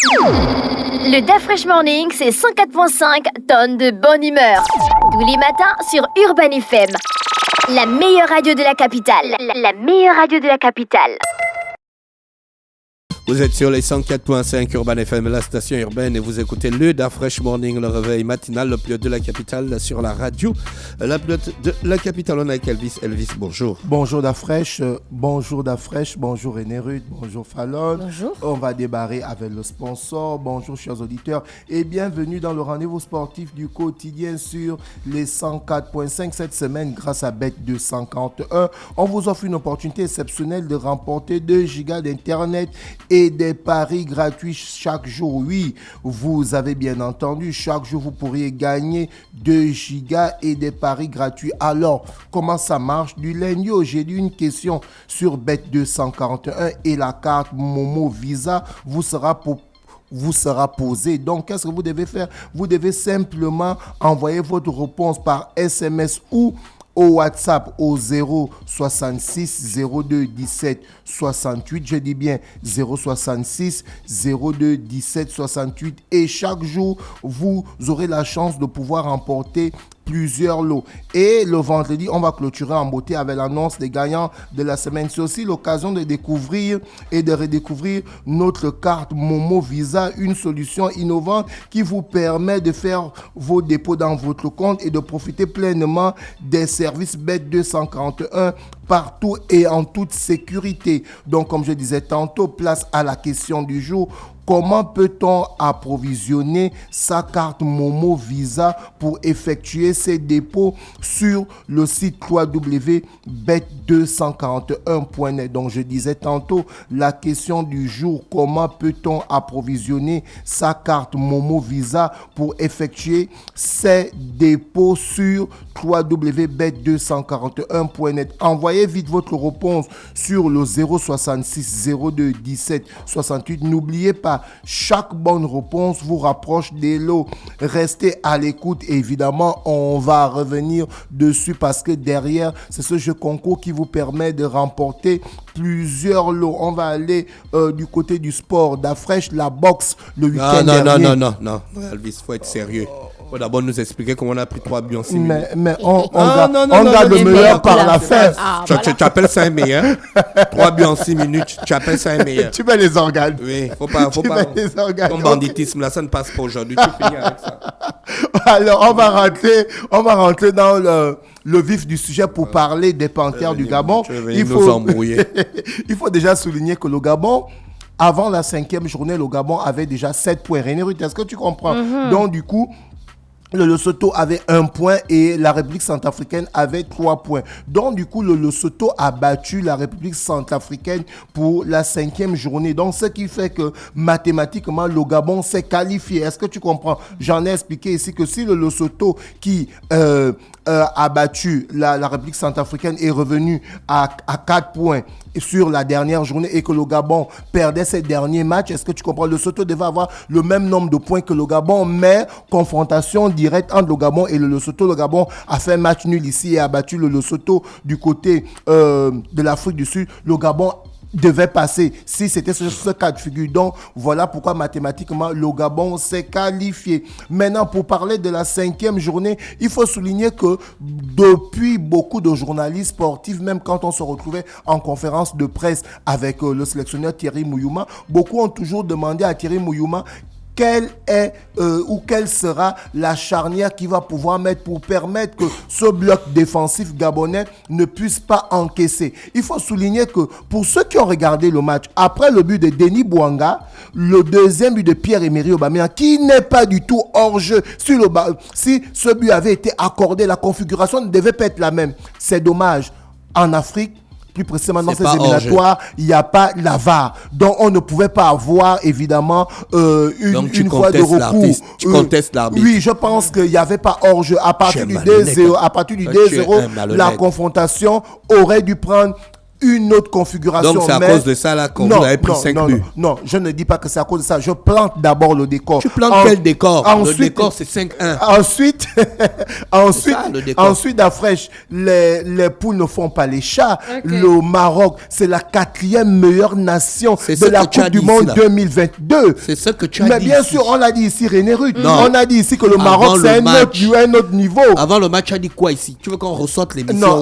Le DAF Fresh Morning, c'est 104.5 tonnes de bonne humeur. Tous les matins sur Urban FM. La meilleure radio de la capitale. La meilleure radio de la capitale. Vous êtes sur les 104.5 Urban FM, la station urbaine, et vous écoutez le DAF Fresh Morning, le réveil matinal, le pilote de la capitale sur la radio. La pilote de la capitale, on est avec Elvis. Elvis, bonjour. Bonjour DAF Fresh, bonjour René Ruth, bonjour Fallon. Bonjour. On va démarrer avec le sponsor. Bonjour chers auditeurs et bienvenue dans le rendez-vous sportif du quotidien sur les 104.5 cette semaine grâce à Bet241. On vous offre une opportunité exceptionnelle de remporter 2 gigas d'internet et des paris gratuits chaque jour. Oui, vous avez bien entendu, chaque jour vous pourriez gagner 2 gigas et des paris gratuits. Alors, comment ça marche? Du lundi au jeudi, une question sur Bet241 et la carte Momo Visa vous sera posée. Donc, qu'est-ce que vous devez faire? Vous devez simplement envoyer votre réponse par SMS ou au WhatsApp au 066 02 17 68, je dis bien 066 02 17 68, et chaque jour vous aurez la chance de pouvoir remporter plusieurs lots. Et le vendredi, on va clôturer en beauté avec l'annonce des gagnants de la semaine. C'est aussi l'occasion de découvrir et de redécouvrir notre carte Momo Visa, une solution innovante qui vous permet de faire vos dépôts dans votre compte et de profiter pleinement des services Bet241 partout et en toute sécurité. Donc, comme je disais tantôt, place à la question du jour. Comment peut-on approvisionner sa carte Momo Visa pour effectuer ses dépôts sur le site www.bet241.net? Donc, je disais tantôt, la question du jour, comment peut-on approvisionner sa carte Momo Visa pour effectuer ses dépôts sur www.bet241.net? Envoyez vite votre réponse sur le 066 02 17 68. N'oubliez pas, chaque bonne réponse vous rapproche des lots. Restez à l'écoute. Évidemment, on va revenir dessus parce que derrière, c'est ce jeu concours qui vous permet de remporter plusieurs lots. On va aller du côté du sport. D'Afresh, la boxe, le week-end dernier. Non. Elvis, il faut être sérieux. Il faut d'abord nous expliquer comment on a pris 3 buts en 6 minutes. Mais on garde le meilleur par la fin. Tu appelles ça un meilleur? 3 buts en 6 minutes, tu appelles ça un meilleur? Tu mets les organes. Oui, faut pas. Les organes. Ton banditisme là, ça ne passe pas aujourd'hui. Tu finis avec ça. Alors, on va rentrer dans le vif du sujet pour parler des Panthères du Gabon. Il faut déjà souligner que le Gabon, avant la 5e journée, le Gabon avait déjà 7 points. René Ruth, est-ce que tu comprends? Donc, du coup, le Lesotho avait 1 point et la République centrafricaine avait 3 points. Donc, du coup, le Lesotho a battu la République centrafricaine pour la 5e journée. Donc, ce qui fait que mathématiquement, le Gabon s'est qualifié. Est-ce que tu comprends? J'en ai expliqué ici que si le Lesotho qui a battu la République centrafricaine est revenu à 4 points sur la dernière journée et que le Gabon perdait ses derniers matchs, est-ce que tu comprends? Le Lesotho devait avoir le même nombre de points que le Gabon, mais confrontation directe entre le Gabon et le Lesotho. Le Gabon a fait un match nul ici et a battu le Lesotho du côté de l'Afrique du Sud. Le Gabon devait passer si c'était ce cas de figure. Donc, voilà pourquoi mathématiquement, le Gabon s'est qualifié. Maintenant, pour parler de la 5e journée, il faut souligner que depuis beaucoup de journalistes sportifs, même quand on se retrouvait en conférence de presse avec le sélectionneur Thierry Mouyouma, beaucoup ont toujours demandé à Thierry Mouyouma quelle sera la charnière qu'il va pouvoir mettre pour permettre que ce bloc défensif gabonais ne puisse pas encaisser. Il faut souligner que pour ceux qui ont regardé le match, après le but de Denis Bouanga, le deuxième but de Pierre-Emerick Aubameyang, qui n'est pas du tout hors jeu, si ce but avait été accordé, la configuration ne devait pas être la même. C'est dommage. En Afrique, plus précisément dans ces éliminatoires, il n'y a pas la VAR. Donc, on ne pouvait pas avoir, évidemment, une fois de recours. Tu contestes l'arbitre. Oui, je pense qu'il n'y avait pas hors-jeu. À partir du 2-0, la confrontation aurait dû prendre une autre configuration. Donc c'est à cause de ça là qu'on vous avez pris 5 buts. Non, je ne dis pas que c'est à cause de ça. Je plante d'abord le décor. Tu plantes quel décor? Le décor c'est 5-1. Ensuite d'Afresh, les poules ne font pas les chats. Okay. Le Maroc, c'est la 4e meilleure nation de la Coupe du Monde 2022. C'est ce que tu as dit. Mais bien sûr, on l'a dit ici, René Ruth. On a dit ici que le Maroc, c'est un autre niveau. Avant le match, tu as dit quoi ici? Tu veux qu'on ressorte l'émission? Non,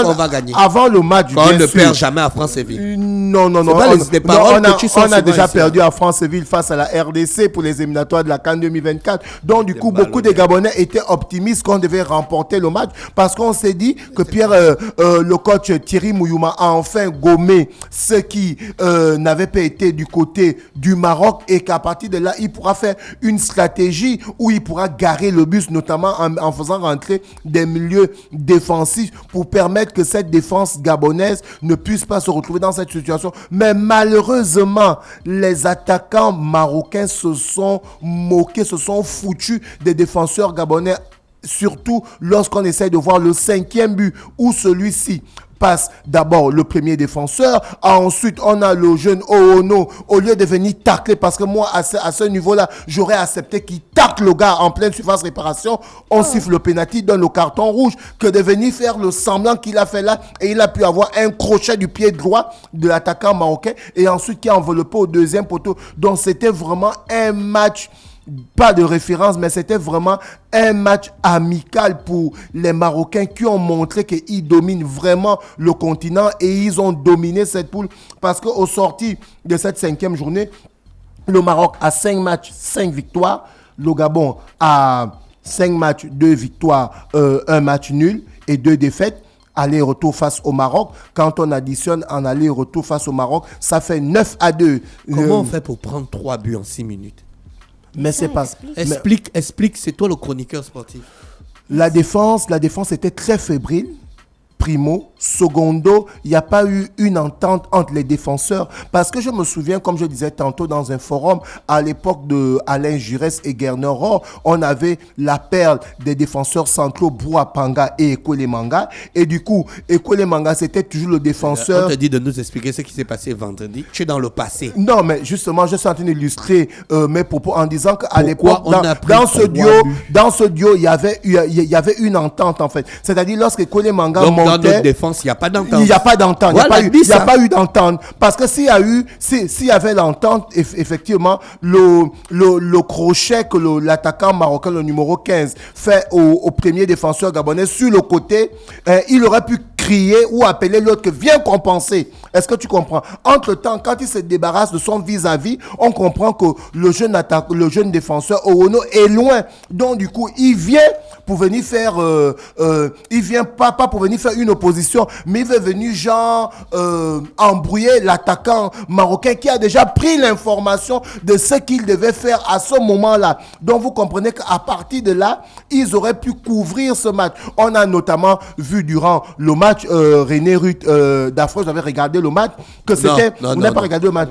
on va gagner. Avant le match, on ne perd jamais à France-Séville. Non. On a déjà perdu à France-Séville face à la RDC pour les éliminatoires de la CAN 2024. Donc, du coup, beaucoup de Gabonais étaient optimistes qu'on devait remporter le match parce qu'on s'est dit que le coach Thierry Mouyouma a enfin gommé ceux qui n'avaient pas été du côté du Maroc et qu'à partir de là, il pourra faire une stratégie où il pourra garer le bus, notamment en faisant rentrer des milieux défensifs pour permettre que cette défense gabonaise ne puisse pas se retrouver dans cette situation. Mais malheureusement, les attaquants marocains se sont moqués, se sont foutus des défenseurs gabonais, surtout lorsqu'on essaie de voir le 5e but où celui-ci passe d'abord le premier défenseur, ensuite on a le jeune Oono, au lieu de venir tacler, parce que moi à ce niveau-là, j'aurais accepté qu'il tacle le gars en pleine surface réparation, on siffle le pénalty, donne le carton rouge, que de venir faire le semblant qu'il a fait là, et il a pu avoir un crochet du pied droit de l'attaquant marocain, et ensuite qui a enveloppé au deuxième poteau. Donc c'était vraiment un match, pas de référence, mais c'était vraiment un match amical pour les Marocains qui ont montré qu'ils dominent vraiment le continent et ils ont dominé cette poule parce qu'au sorti de cette 5e journée, le Maroc a 5 matchs, 5 victoires. Le Gabon a 5 matchs, 2 victoires, 1 match nul et 2 défaites. Aller-retour face au Maroc. Quand on additionne en aller-retour face au Maroc, ça fait 9-2. Comment on fait pour prendre 3 buts en 6 minutes? Mais c'est pas... Explique, c'est toi le chroniqueur sportif. La défense était très fébrile. Primo, secondo, il n'y a pas eu une entente entre les défenseurs. Parce que je me souviens, comme je disais tantôt dans un forum, à l'époque de Alain Giresse et Gerner Rohr, on avait la perle des défenseurs centraux Bouapanga et Ekwele Manga. Et du coup, Ekwele Manga, c'était toujours le défenseur. On te dit de nous expliquer ce qui s'est passé vendredi. Tu es dans le passé. Non, mais justement, je suis en train d'illustrer mes propos en disant qu'à l'époque, dans ce duo, il y avait une entente en fait. C'est-à-dire lorsque Ekwele Manga dans notre défense, il n'y a pas d'entente. Il n'y a pas d'entente. Voilà, il n'y a pas eu d'entente. Parce que s'il y avait l'entente, effectivement, le crochet que l'attaquant marocain, le numéro 15, fait au premier défenseur gabonais sur le côté, il aurait pu crier ou appeler l'autre que viens compenser. Est-ce que tu comprends? Entre-temps, quand il se débarrasse de son vis-à-vis, on comprend que le jeune défenseur Oono est loin. Donc du coup, il vient pour venir faire, il vient pas pour venir faire une opposition, mais il veut venir genre embrouiller l'attaquant marocain qui a déjà pris l'information de ce qu'il devait faire à ce moment-là. Donc vous comprenez qu'à partir de là, ils auraient pu couvrir ce match. On a notamment vu durant le match René Ruth d'Afro, j'avais regardé le match, que c'était... Vous n'avez pas regardé le match.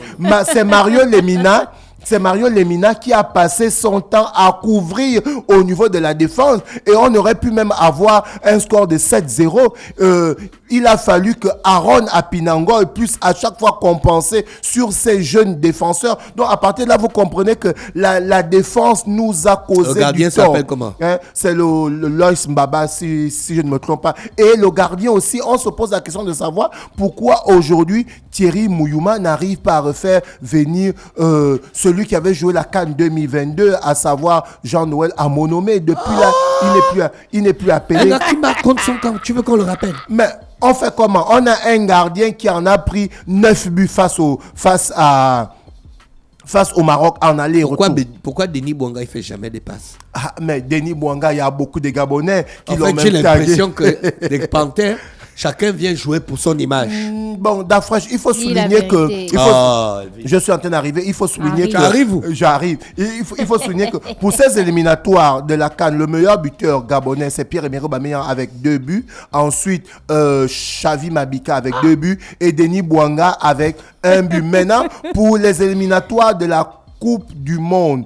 C'est Mario Lemina. C'est Mario Lemina qui a passé son temps à couvrir au niveau de la défense et on aurait pu même avoir un score de 7-0. Il a fallu que Aaron Apinango puisse à chaque fois compenser sur ces jeunes défenseurs. Donc à partir de là, vous comprenez que la défense nous a causé du tort. Le gardien s'appelle comment? C'est le Loïs Mbaba, si je ne me trompe pas. Et le gardien aussi, on se pose la question de savoir aujourd'hui Thierry Mouyouma n'arrive pas à refaire venir celui qui avait joué la CAN 2022, à savoir Jean-Noël Amonomé. Depuis là, il n'est plus appelé. Un gars qui marque contre son camp, tu veux qu'on le rappelle? Mais on fait comment? On a un gardien qui en a pris 9 buts face au Maroc en aller-retour. Pourquoi Denis Bouanga il fait jamais des passes? Mais Denis Bouanga, il y a beaucoup de Gabonais qui l'ont même j'ai l'impression que les Panthères, chacun vient jouer pour son image. Bon, Dafresh, il faut souligner que... je suis en train d'arriver. Il faut souligner que... J'arrive. Il faut souligner que pour ces éliminatoires de la CAN, le meilleur buteur gabonais, c'est Pierre-Emerick Aubameyang avec 2 buts. Ensuite, Xavi Mabika avec 2 buts. Et Denis Bouanga avec 1 but. Maintenant, pour les éliminatoires de la Coupe du Monde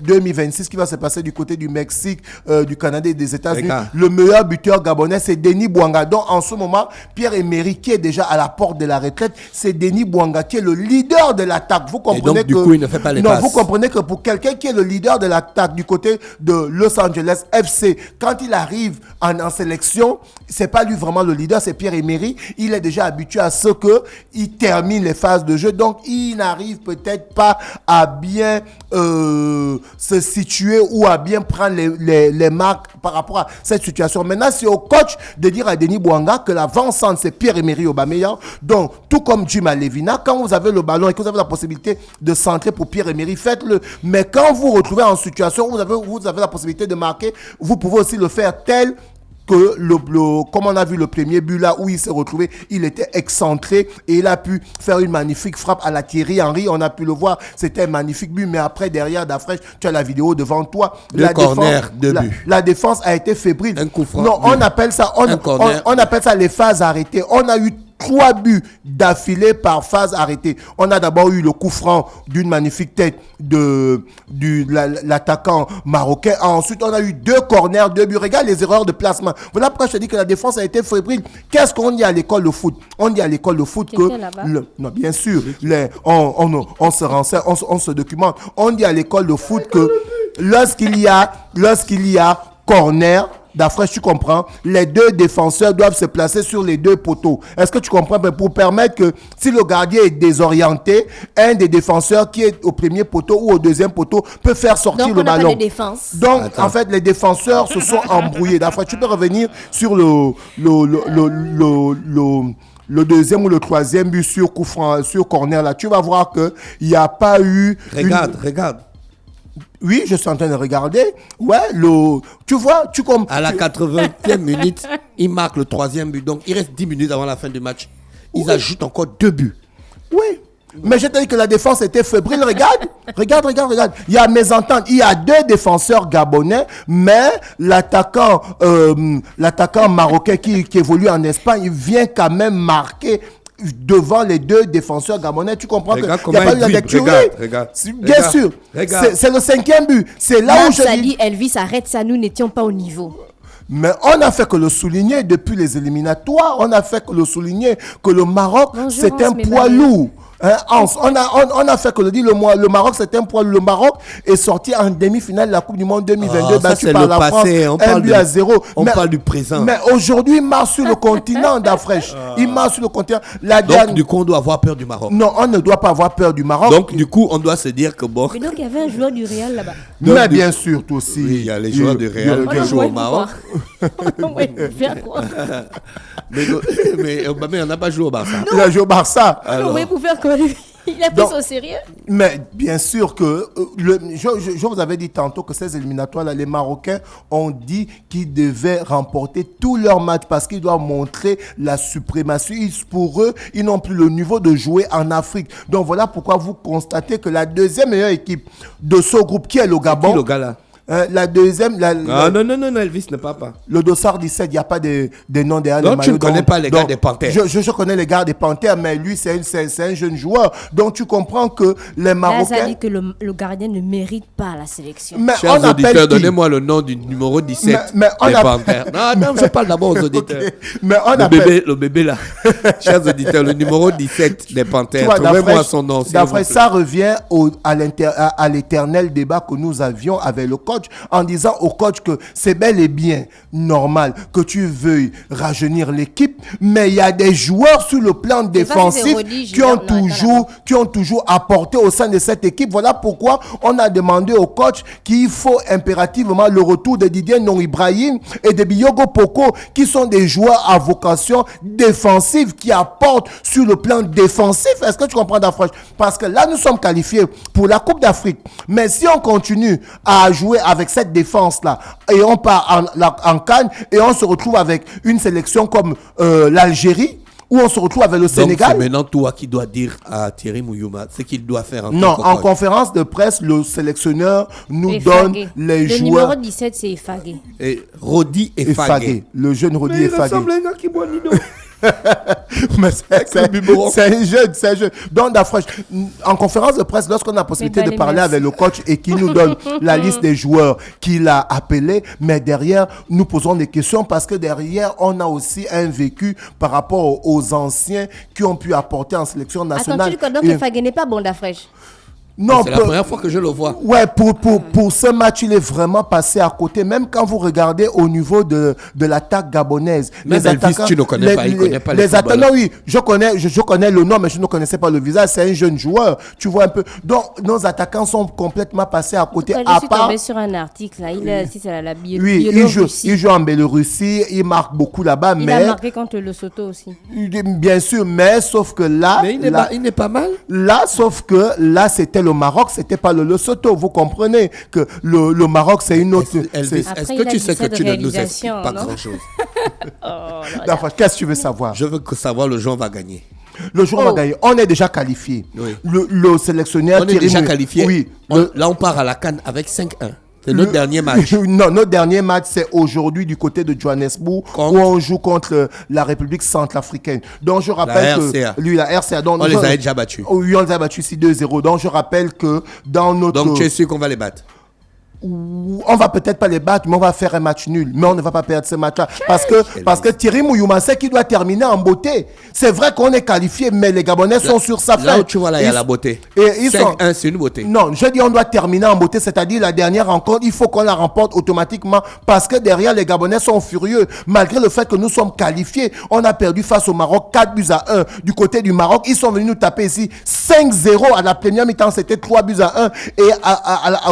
2026 qui va se passer du côté du Mexique, du Canada et des États-Unis. Le meilleur buteur gabonais, c'est Denis Bouanga. Donc, en ce moment, Pierre-Emerick, qui est déjà à la porte de la retraite, c'est Denis Bouanga qui est le leader de l'attaque. Vous comprenez du coup, il ne fait pas les passes. Vous comprenez que pour quelqu'un qui est le leader de l'attaque du côté de Los Angeles FC, quand il arrive en sélection, c'est pas lui vraiment le leader, c'est Pierre-Emerick. Il est déjà habitué à ce qu'il termine les phases de jeu. Donc, il n'arrive peut-être pas à bien se situer ou à bien prendre les marques par rapport à cette situation. Maintenant, c'est au coach de dire à Denis Bouanga que l'avant-centre, c'est Pierre-Emerick Aubameyang. Donc, tout comme Jim Alevina, quand vous avez le ballon et que vous avez la possibilité de centrer pour Pierre-Emerick, faites-le. Mais quand vous vous retrouvez en situation où vous avez la possibilité de marquer, vous pouvez aussi le faire tel que comme on a vu le premier but là où il s'est retrouvé, il était excentré et il a pu faire une magnifique frappe à la Thierry Henry. On a pu le voir, c'était un magnifique but. Mais après, derrière Dafresh, tu as la vidéo devant toi. La défense a été fébrile. Un coup franc. Non, on appelle ça, on appelle ça les phases arrêtées. On a eu 3 buts d'affilée par phase arrêtée. On a d'abord eu le coup franc d'une magnifique tête de l'attaquant marocain. Ensuite, on a eu 2 corners, 2 buts. Regarde les erreurs de placement. Voilà pourquoi je te dis que la défense a été fébrile. Qu'est-ce qu'on dit à l'école de foot? On dit à l'école de foot non, bien sûr, on se renseigne, on se documente. On dit à l'école de foot que lorsqu'il y a corner, Dafresh, tu comprends, les 2 défenseurs doivent se placer sur les 2 poteaux. Est-ce que tu comprends? Pour permettre que si le gardien est désorienté, un des défenseurs qui est au premier poteau ou au deuxième poteau peut faire sortir le ballon. Donc, en fait, les défenseurs se sont embrouillés. Dafresh, tu peux revenir sur le deuxième ou le troisième but sur coup franc, sur corner là. Tu vas voir qu'il n'y a pas eu... Regarde. Oui, je suis en train de regarder. Ouais, tu vois, à la 80e minute, il marque le 3e but. Donc, il reste 10 minutes avant la fin du match. Ils ajoutent encore 2 buts. Oui. Mais je te dis que la défense était fébrile. Regarde. Il y a mésentente. Il y a 2 défenseurs gabonais, mais l'attaquant marocain qui évolue en Espagne, il vient quand même marquer devant les 2 défenseurs gabonais. Tu comprends qu'il n'y a pas eu la lecture. Regarde. Bien sûr. C'est le 5e but. C'est là où je dis... Elvis, arrête ça. Nous n'étions pas au niveau. Mais on n'a fait que le souligner depuis les éliminatoires. On a fait que le souligner que le Maroc, c'est un poids lourd. On a fait que le dire, le Maroc, c'est un poids. Le Maroc est sorti en demi-finale de la Coupe du Monde 2022, battu par la France, 1-0. On parle du présent. Mais aujourd'hui, il marche sur le continent d'Afresh. Il marche sur le continent. Donc, du coup, on doit avoir peur du Maroc. Non, on ne doit pas avoir peur du Maroc. Donc, du coup, on doit se dire que bon. Mais donc, il y avait un joueur du Real là-bas. Mais bien sûr, toi aussi. Oui, il y a les joueurs du Real qui jouent au Maroc. Mais on n'a pas joué au Barça. Il a joué au Barça. Alors, pour faire quoi? Il a pris ça au sérieux. Mais bien sûr que, je vous avais dit tantôt que ces éliminatoires-là, les Marocains ont dit qu'ils devaient remporter tous leurs matchs parce qu'ils doivent montrer la suprématie. Pour eux, ils n'ont plus le niveau de jouer en Afrique. Donc voilà pourquoi vous constatez que la deuxième meilleure équipe de ce groupe, qui est le Gabon... Qui le gars là? La deuxième... Non, Elvis ne parle pas. Le dossard 17, il n'y a pas de noms derrière les maillots. Donc tu ne connais pas les gars des Panthères. Je connais les gars des Panthères, mais lui, c'est un jeune joueur. Donc tu comprends que les Marocains... Là, ça dit que le gardien ne mérite pas la sélection. Mais chers auditeurs, donnez-moi le nom du numéro 17 des Panthères. Non, je parle d'abord aux auditeurs. Okay. Mais le bébé là. Chers auditeurs, le numéro 17 des Panthères. Trouvez-moi son nom. D'après ça revient à l'éternel débat que nous avions avec le coach, en disant au coach que c'est bel et bien normal que tu veuilles rajeunir l'équipe, mais il y a des joueurs sur le plan défensif qui ont toujours apporté au sein de cette équipe. Voilà pourquoi on a demandé au coach qu'il faut impérativement le retour de Didier Non Ibrahim et de Biyogo Poko, qui sont des joueurs à vocation défensive, qui apportent sur le plan défensif. Est-ce que tu comprends, Dafresh? Parce que là, nous sommes qualifiés pour la Coupe d'Afrique. Mais si on continue à jouer avec cette défense-là, et on part en CAN, et on se retrouve avec une sélection comme l'Algérie, où on se retrouve avec le Sénégal. Donc c'est maintenant toi qui dois dire à Thierry Mouyouma ce qu'il doit faire. En conférence de presse, le sélectionneur nous donne les joueurs. Le numéro 17, c'est Efagé. Et Rodi Efagé. Le jeune Rodi Efagé. Il ressemble à un gars qui boit Nino. Mais c'est un jeune, c'est un jeune. Donc, Dafresh, en conférence de presse, lorsqu'on a la possibilité de parler avec le coach et qu'il nous donne la liste des joueurs qu'il a appelés, mais derrière, nous posons des questions parce que derrière, on a aussi un vécu par rapport aux anciens qui ont pu apporter en sélection nationale. Attends, tu dis que Fagé n'est pas bon, Dafresh? Non, c'est la première fois que je le vois. Ouais, pour ce match, il est vraiment passé à côté. Même quand vous regardez au niveau de l'attaque gabonaise. Mais les attaquants, tu ne connais pas, il ne connaît pas les footballeurs. Non, oui, je connais le nom, mais je ne connaissais pas le visage. C'est un jeune joueur, tu vois un peu. Donc, nos attaquants sont complètement passés à côté. Je suis tombé sur un article, là. Si c'est la oui, il joue en Biélorussie, il marque beaucoup là-bas. Il a marqué contre le Lesotho aussi. Bien sûr, mais sauf que là... Mais il n'est pas mal. Là, sauf que là, c'était le Maroc, c'était pas le Lesotho. Vous comprenez que le Maroc, c'est une autre... Est-ce que tu sais que tu ne nous expliques pas grand-chose? Qu'est-ce que tu veux savoir? Je veux savoir le joueur va gagner. Le joueur va gagner. On est déjà qualifié. Oui. Le sélectionneur... On est déjà qualifié. Oui. Là, on part à la CAN avec 5-1. C'est notre dernier match. Non, notre dernier match, c'est aujourd'hui du côté de Johannesburg, où on joue contre la République centrafricaine. Donc, je rappelle la RCA. Donc, on les a déjà battus. Oui, on les a battus 2-0. Donc, je rappelle que dans notre... Donc, tu es sûr qu'on va les battre? On va peut-être pas les battre, mais on va faire un match nul. Mais on ne va pas perdre ce match-là. Parce que Thierry Mouyouma sait qu'il doit terminer en beauté. C'est vrai qu'on est qualifié, mais les Gabonais sont sur sa fin. Là où tu vois, là, il y a la beauté. 5-1, c'est une beauté. Non, je dis on doit terminer en beauté, c'est-à-dire la dernière rencontre, il faut qu'on la remporte automatiquement parce que derrière, les Gabonais sont furieux. Malgré le fait que nous sommes qualifiés, on a perdu face au Maroc 4-1. Du côté du Maroc, ils sont venus nous taper ici 5-0 à la première mi-temps, c'était 3-1. Et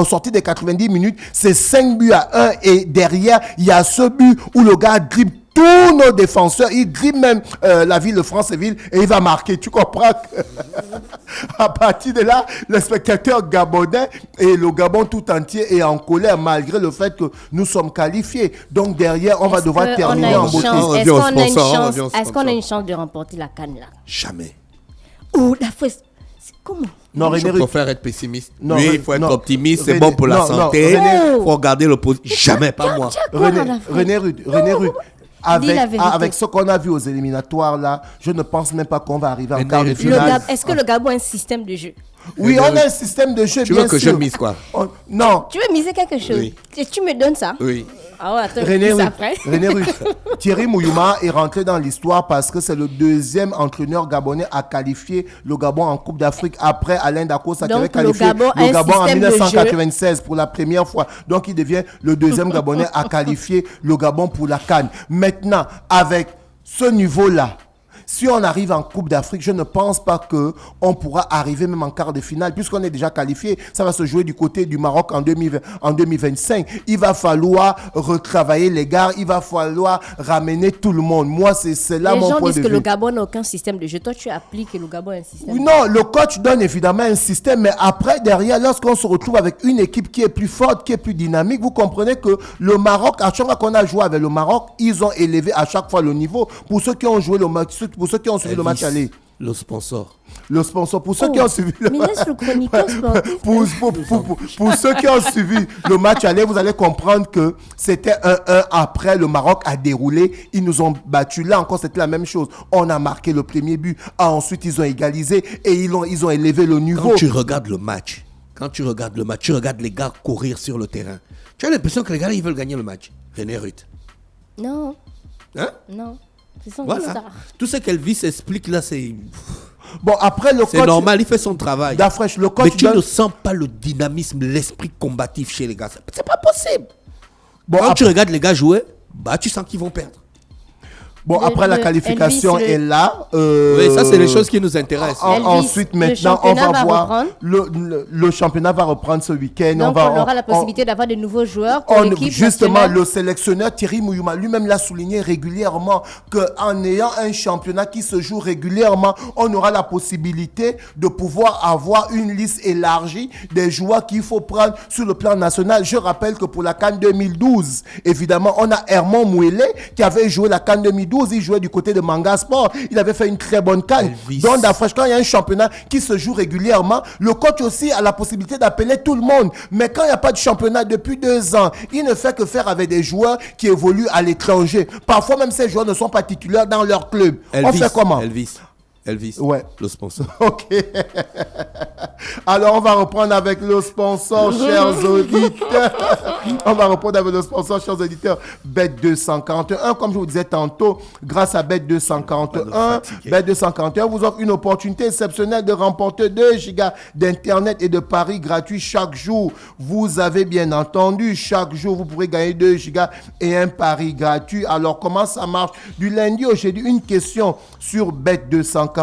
au sorti des 90 minutes, c'est 5-1 et derrière, il y a ce but où le gars dribble tous nos défenseurs, il dribble même la ville de Franceville et il va marquer. Tu comprends à partir de là, le spectateur gabonais et le Gabon tout entier est en colère malgré le fait que nous sommes qualifiés. Donc derrière, on va devoir terminer en beauté. Est-ce qu'on a une chance de remporter la CAN là? Jamais. Oh, la fausse. Comment? Non, je préfère être pessimiste. Oui, il faut être optimiste, c'est bon pour la santé. Il faut regarder l'opposition. Jamais, pas moi. René Rude. Avec ce qu'on a vu aux éliminatoires là, je ne pense même pas qu'on va arriver en quart de finale. Est-ce que le Gabon a un système de jeu? Oui, on a un système de jeu, bien sûr. Tu veux que je mise quoi? Non. Tu veux miser quelque chose? Oui. Tu me donnes ça? Oui. Ah ouais, attends, René Rude. Thierry Mouyouma est rentré dans l'histoire parce que c'est le deuxième entraîneur gabonais à qualifier le Gabon en Coupe d'Afrique après Alain Dakosa qui avait qualifié le Gabon en 1996 pour la première fois. Donc il devient le deuxième Gabonais à qualifier le Gabon pour la CAN. Maintenant, avec ce niveau-là, si on arrive en Coupe d'Afrique, je ne pense pas qu'on pourra arriver même en quart de finale, puisqu'on est déjà qualifié. Ça va se jouer du côté du Maroc en 2025. Il va falloir retravailler les gars, il va falloir ramener tout le monde. Moi, c'est là mon point de vue. Les gens disent que le Gabon n'a aucun système de jeu. Toi, tu appliques que le Gabon a un système. Non, le coach donne évidemment un système, mais après, derrière, lorsqu'on se retrouve avec une équipe qui est plus forte, qui est plus dynamique, vous comprenez que le Maroc, à chaque fois qu'on a joué avec le Maroc, ils ont élevé à chaque fois le niveau. Pour ceux qui ont joué le match, pour ceux qui ont suivi le match aller. Le sponsor. Le sponsor, pour ceux qui ont suivi mais laisse le chroniqueur sportif. Pour ceux qui ont suivi le match aller, vous allez comprendre que c'était 1-1 après le Maroc a déroulé. Ils nous ont battus. Là encore, c'était la même chose. On a marqué le premier but. Ensuite, ils ont égalisé et ils ont élevé le niveau. Quand tu regardes le match, tu regardes les gars courir sur le terrain. Tu as l'impression que les gars, ils veulent gagner le match. René Ruth. Non. Hein? Non. Voilà. Tout ce qu'Elvis explique là, c'est... Bon, après, le coach... C'est normal, il fait son travail. Dafresh, le coach... Mais tu ne sens pas le dynamisme, l'esprit combatif chez les gars. C'est pas possible. Bon, quand tu regardes les gars jouer, tu sens qu'ils vont perdre. Bon, après la qualification est là. Oui, ça, c'est les choses qui nous intéressent. Ensuite, maintenant, on va voir. Le championnat va reprendre ce week-end. Donc, on aura la possibilité d'avoir de nouveaux joueurs pour l'équipe justement, nationale. le sélectionneur Thierry Mouyouma lui-même l'a souligné régulièrement qu'en ayant un championnat qui se joue régulièrement, on aura la possibilité de pouvoir avoir une liste élargie des joueurs qu'il faut prendre sur le plan national. Je rappelle que pour la CAN 2012, évidemment, on a Herman Mouélé qui avait joué la CAN 2012. 2012, il jouait du côté de Manga Sport. Il avait fait une très bonne canne. Donc, d'Afresh, quand il y a un championnat qui se joue régulièrement, le coach aussi a la possibilité d'appeler tout le monde. Mais quand il n'y a pas de championnat depuis 2 ans, il ne fait que faire avec des joueurs qui évoluent à l'étranger. Parfois, même ces joueurs ne sont pas titulaires dans leur club. On fait comment? Elvis, ouais. Le sponsor. Ok. Alors, on va reprendre avec le sponsor, chers auditeurs. On va reprendre avec le sponsor, chers auditeurs. Bet241, comme je vous disais tantôt, grâce à Bet241, Bet241 vous offre une opportunité exceptionnelle de remporter 2 gigas d'Internet et de paris gratuits chaque jour. Vous avez bien entendu, chaque jour, vous pourrez gagner 2 gigas et un pari gratuit. Alors, comment ça marche? Du lundi au jeudi, une question sur Bet241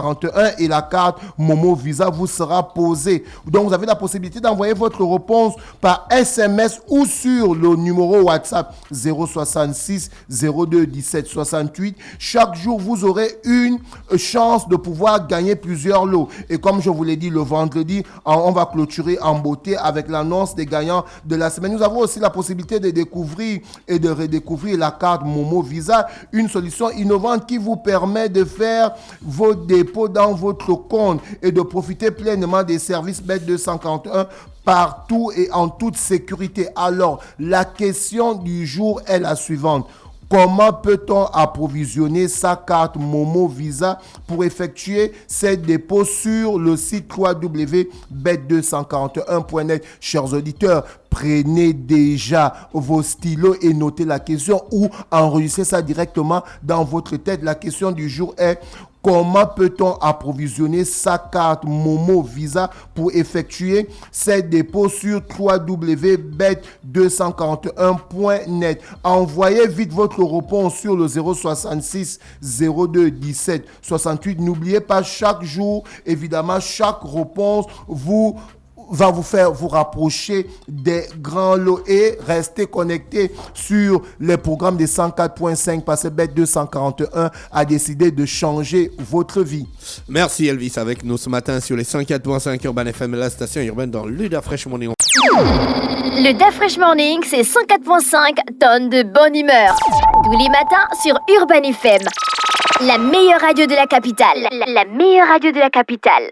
et la carte Momo Visa vous sera posée. Donc, vous avez la possibilité d'envoyer votre réponse par SMS ou sur le numéro WhatsApp 066 02 17 68. Chaque jour, vous aurez une chance de pouvoir gagner plusieurs lots. Et comme je vous l'ai dit, le vendredi, on va clôturer en beauté avec l'annonce des gagnants de la semaine. Nous avons aussi la possibilité de découvrir et de redécouvrir la carte Momo Visa, une solution innovante qui vous permet de faire vos dépôts dans votre compte et de profiter pleinement des services Bet241 partout et en toute sécurité. Alors, la question du jour est la suivante. Comment peut-on approvisionner sa carte Momo Visa pour effectuer ses dépôts sur le site www.bet241.net? Chers auditeurs, prenez déjà vos stylos et notez la question ou enregistrez ça directement dans votre tête. La question du jour est: comment peut-on approvisionner sa carte Momo Visa pour effectuer ses dépôts sur www.bet241.net? Envoyez vite votre réponse sur le 066 02 17 68. N'oubliez pas, chaque jour, évidemment, chaque réponse va vous faire vous rapprocher des grands lots et rester connecté sur les programmes des 104.5 parce que Bet241 a décidé de changer votre vie. Merci Elvis avec nous ce matin sur les 104.5 Urban FM, la station urbaine dans le Dafresh Morning. Le Dafresh Morning, c'est 104.5 tonnes de bonne humeur. Tous les matins sur Urban FM. La meilleure radio de la capitale. La meilleure radio de la capitale.